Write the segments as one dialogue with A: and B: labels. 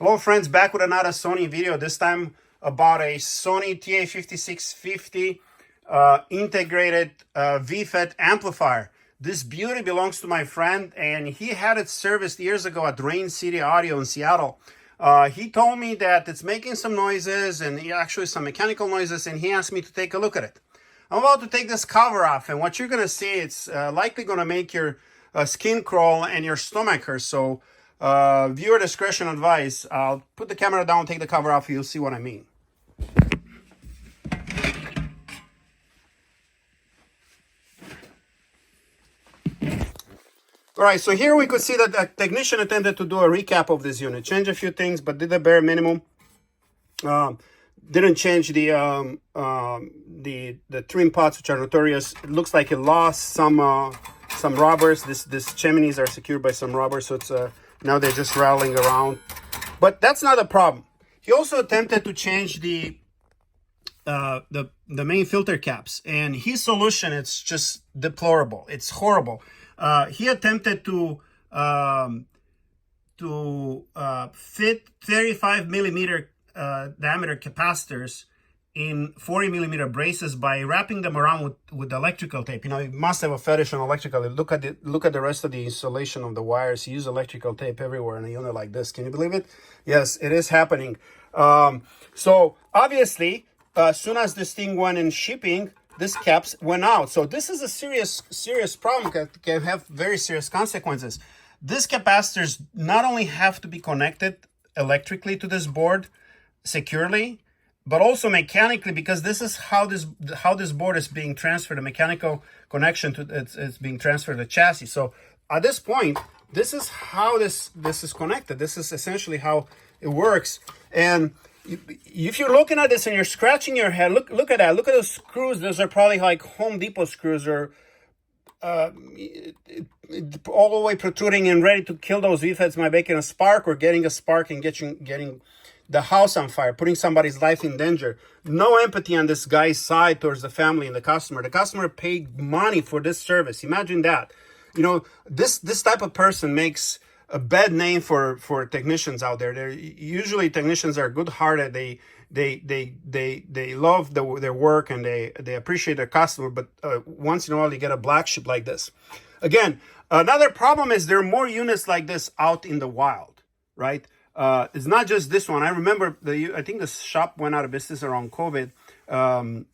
A: Hello friends, back with another Sony video, this time about a Sony TA-5650 integrated v-fet amplifier. This beauty belongs to my friend, and he had it serviced years ago at Rain City Audio in Seattle. He told me that it's making some noises, and actually some mechanical noises, and he asked me to take a look at it. I'm about to take this cover off, and what you're going to see, it's likely going to make your skin crawl and your stomach hurt. So viewer discretion advice. I'll put the camera down, take the cover off, you'll see what I mean. All right, so here we could see that the technician attempted to do a recap of this unit, change a few things, but did the bare minimum. Didn't change the trim pots, which are notorious. It looks like it lost some rubbers. This chimneys are secured by some rubbers, so it's now they're just rattling around. But that's not a problem. He also attempted to change the main filter caps, and his solution, it's just deplorable. It's horrible. He attempted to fit 35 millimeter diameter capacitors in 40 millimeter braces by wrapping them around with electrical tape. You know, he must have a fetish on electrical. Look at the rest of the installation of the wires. He used electrical tape everywhere in a unit like this. Can you believe it? Yes, it is happening. So obviously, as soon as this thing went in shipping, this caps went out. So this is a serious problem that can have very serious consequences. These capacitors not only have to be connected electrically to this board securely, but also mechanically, because this is how this board is being transferred. A mechanical connection to it's being transferred to the chassis. So at this point, this is how this is connected. This is essentially how it works. And if you're looking at this and you're scratching your head, look at that. Look at those screws. Those are probably like Home Depot screws, or all the way protruding and ready to kill those v-fets by making a spark, or getting a spark and getting the house on fire, putting somebody's life in danger. No empathy on this guy's side towards the family and the customer. The customer paid money for this service. Imagine that. You know, this type of person makes a bad name for technicians out there. They're usually, technicians are good-hearted. They love their work, and they appreciate their customer. But once in a while, you get a black sheep like this. Again, another problem is there are more units like this out in the wild, right? It's not just this one. I remember I think the shop went out of business around COVID. And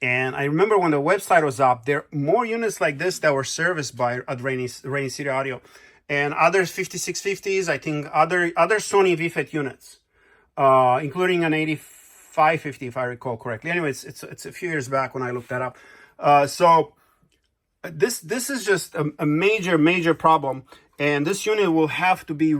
A: I remember when the website was up, there are more units like this that were serviced by at Rainy City Audio, and other 5650s. I think other Sony v-fet units, including an 8550, if I recall correctly. Anyway, it's a few years back when I looked that up. So this is just a major problem, and this unit will have to be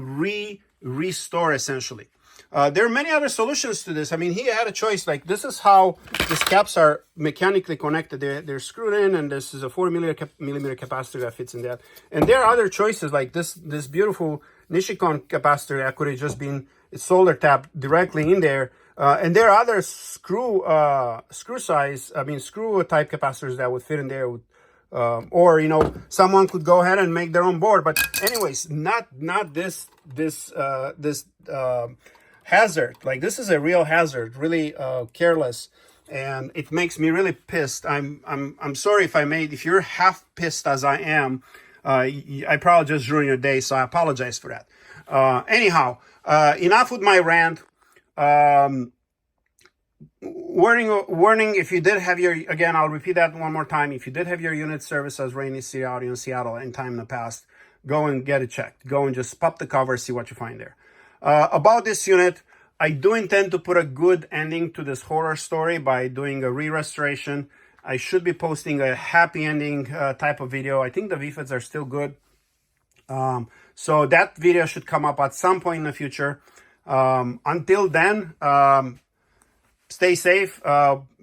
A: restored essentially. There are many other solutions to this. I mean, he had a choice. Like, this is how these caps are mechanically connected. They're screwed in, and this is a 40 millimeter capacitor that fits in that. And there are other choices, like this beautiful Nishikon capacitor that could have just been solder tapped directly in there. And there are other screw type capacitors that would fit in there. Or, you know, someone could go ahead and make their own board. But anyways, not this hazard. Like, this is a real hazard, really careless, and it makes me really pissed. I'm sorry if you're half pissed as I am. I probably just ruined your day, so I apologize for that. Anyhow, enough with my rant. Warning, if you did have again, I'll repeat that one more time. If you did have your unit service as Rainy City Audio in Seattle any time in the past, go and get it checked. Go and just pop the cover, see what you find there. About this unit, I do intend to put a good ending to this horror story by doing a re-restoration. I should be posting a happy ending type of video. I think the v-fets are still good. So that video should come up at some point in the future. Until then, stay safe.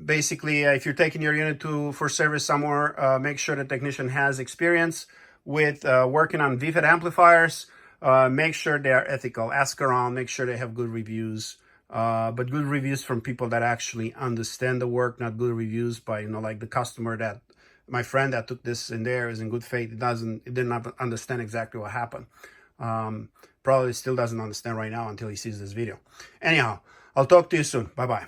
A: Basically, if you're taking your unit for service somewhere, make sure the technician has experience with working on v-fet amplifiers. Make sure they are ethical. Ask around. Make sure they have good reviews. But good reviews from people that actually understand the work, not good reviews by, you know, like the customer that my friend that took this in there is in good faith. It did not understand exactly what happened. Probably still doesn't understand right now until he sees this video. Anyhow, I'll talk to you soon. Bye-bye.